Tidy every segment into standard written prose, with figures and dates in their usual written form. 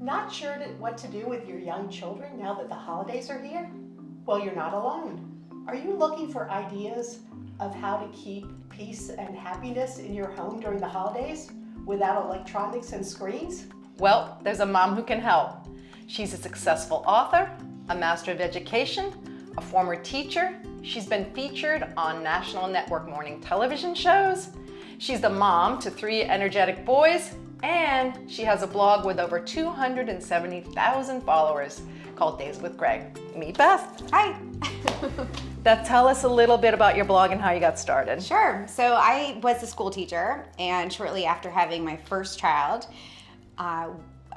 Not sure what to do with your young children now that the holidays are here? Well, you're not alone. Are you looking for ideas of how to keep peace and happiness in your home during the holidays without electronics and screens? Well, there's a mom who can help. She's a successful author, a master of education, a former teacher. She's been featured on national network morning television shows. She's the mom to 3 energetic boys, and she has a blog with over 270,000 followers called Days with Greg. Meet Beth. Hi. Beth, tell us a little bit about your blog and how you got started. Sure. So I was a school teacher, and shortly after having my first child,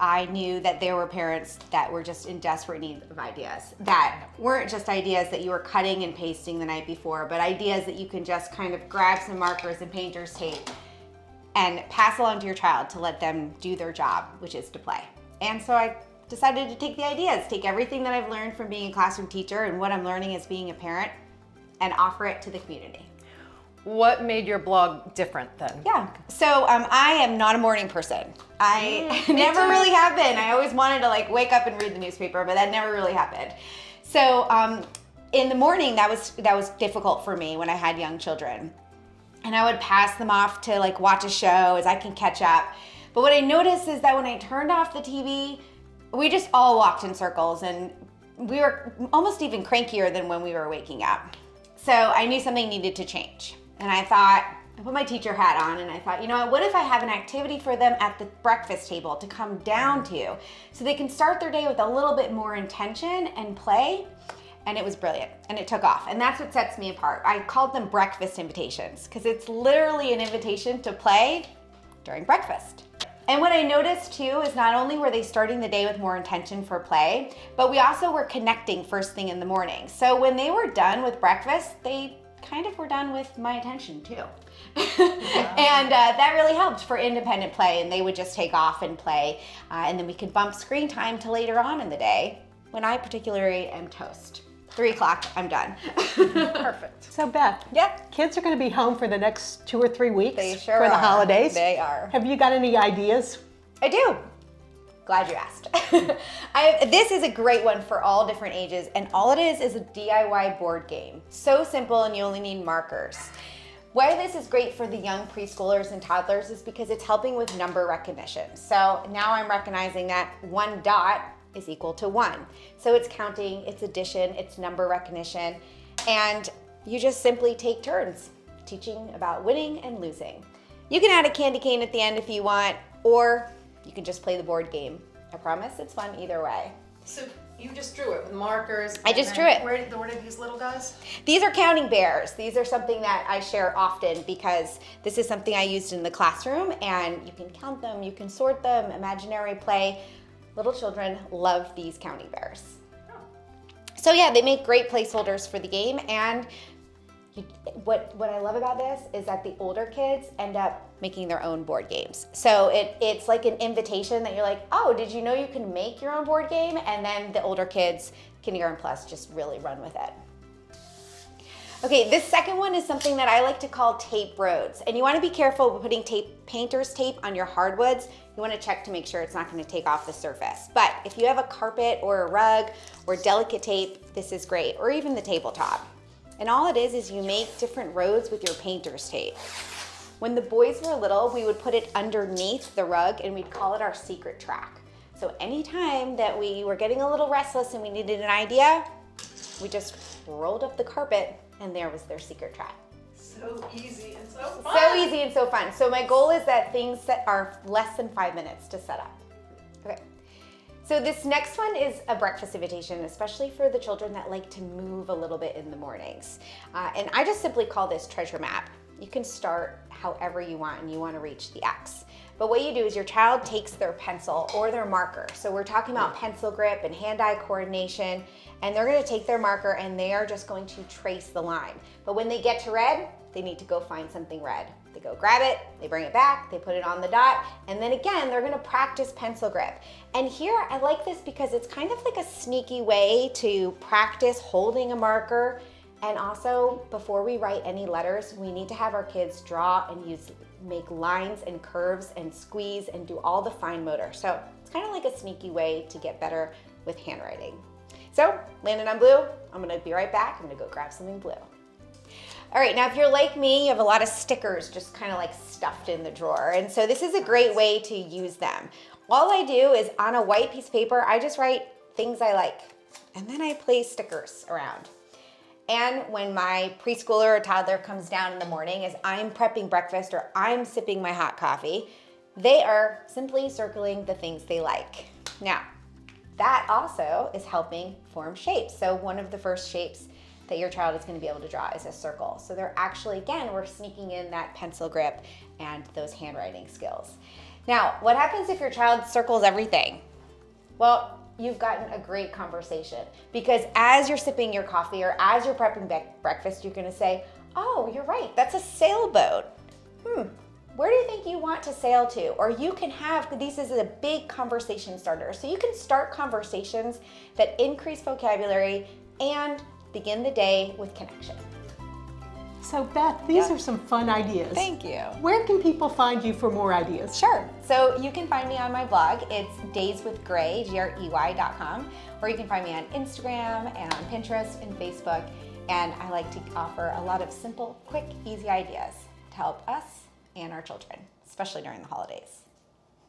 I knew that there were parents that were just in desperate need of ideas that weren't just ideas that you were cutting and pasting the night before, but ideas that you can just kind of grab some markers and painter's tape and pass along to your child to let them do their job, which is to play. And so I decided to take the ideas, take everything that I've learned from being a classroom teacher and what I'm learning as being a parent, and offer it to the community. What made your blog different then? Yeah, so I am not a morning person. I never really have been. I always wanted to wake up and read the newspaper, but that never really happened. So in the morning, that was difficult for me when I had young children. And I would pass them off to watch a show as I can catch up. But what I noticed is that when I turned off the TV, we just all walked in circles, and we were almost even crankier than when we were waking up. So I knew something needed to change. And I put my teacher hat on, and I thought, what if I have an activity for them at the breakfast table to come down to so they can start their day with a little bit more intention and play? And it was brilliant, and it took off. And that's what sets me apart. I called them breakfast invitations because it's literally an invitation to play during breakfast. And what I noticed too is not only were they starting the day with more intention for play, but we also were connecting first thing in the morning. So when they were done with breakfast, they kind of were done with my attention too. And that really helped for independent play, and they would just take off and play. And then we could bump screen time to later on in the day when I particularly am toast. 3 o'clock, I'm done. Perfect. So Beth, Yep. kids are going to be home for the next 2 or 3 weeks They sure for the are. holidays. They are. Have you got any ideas? I do. Glad you asked. This is a great one for all different ages, and all it is a DIY board game. So simple, and you only need markers. Why this is great for the young preschoolers and toddlers is because it's helping with number recognition. So now I'm recognizing that 1 dot is equal to 1. So it's counting, it's addition, it's number recognition, and you just simply take turns teaching about winning and losing. You can add a candy cane at the end if you want, or you can just play the board game. I promise it's fun either way. So you just drew it with markers. I just drew it. Where are these little guys? These are counting bears. These are something that I share often because this is something I used in the classroom, and you can count them, you can sort them, imaginary play. Little children love these counting bears. So yeah, they make great placeholders for the game, and what I love about this is that the older kids end up making their own board games. So it's like an invitation that you're like, oh, did you know you can make your own board game? And then the older kids, kindergarten plus, just really run with it. Okay, this second one is something that I like to call tape roads. And you wanna be careful with putting painter's tape on your hardwoods. You wanna check to make sure it's not gonna take off the surface. But if you have a carpet or a rug or delicate tape, this is great, or even the tabletop. And all it is you make different roads with your painter's tape. When the boys were little, we would put it underneath the rug, and we'd call it our secret track. So anytime that we were getting a little restless and we needed an idea, we just rolled up the carpet, and there was their secret track. So easy and so fun. So easy and so fun. So my goal is that things that are less than 5 minutes to set up. Okay. So this next one is a breakfast invitation, especially for the children that like to move a little bit in the mornings. And I just simply call this treasure map. You can start however you want, and you want to reach the X. But what you do is your child takes their pencil or their marker. So we're talking about pencil grip and hand-eye coordination, and they're going to take their marker and they are just going to trace the line. But when they get to red, they need to go find something red. They go grab it, they bring it back, they put it on the dot, and then again, they're gonna practice pencil grip. And here, I like this because it's kind of like a sneaky way to practice holding a marker. And also, before we write any letters, we need to have our kids draw and make lines and curves and squeeze and do all the fine motor. So it's It's kind of like a sneaky way to get better with handwriting. So, landing on blue, I'm gonna be right back. I'm gonna go grab something blue. All right, now if you're like me, you have a lot of stickers just kind of like stuffed in the drawer. And so this is a great way to use them. All I do is on a white piece of paper, I just write things I like. And then I place stickers around. And when my preschooler or toddler comes down in the morning as I'm prepping breakfast or I'm sipping my hot coffee, they are simply circling the things they like. Now, that also is helping form shapes. So one of the first shapes that your child is going to be able to draw is a circle. So they're actually, again, we're sneaking in that pencil grip and those handwriting skills. Now, what happens if your child circles everything? Well, you've gotten a great conversation, because as you're sipping your coffee or as you're prepping breakfast, you're going to say, oh, you're right, that's a sailboat. Where do you think you want to sail to? Or you can have, this is a big conversation starter. So you can start conversations that increase vocabulary and begin the day with connection. So Beth, these are some fun ideas. Thank you. Where can people find you for more ideas? Sure. So you can find me on my blog. It's dayswithgrey.com, or you can find me on Instagram and on Pinterest and Facebook. And I like to offer a lot of simple, quick, easy ideas to help us and our children, especially during the holidays.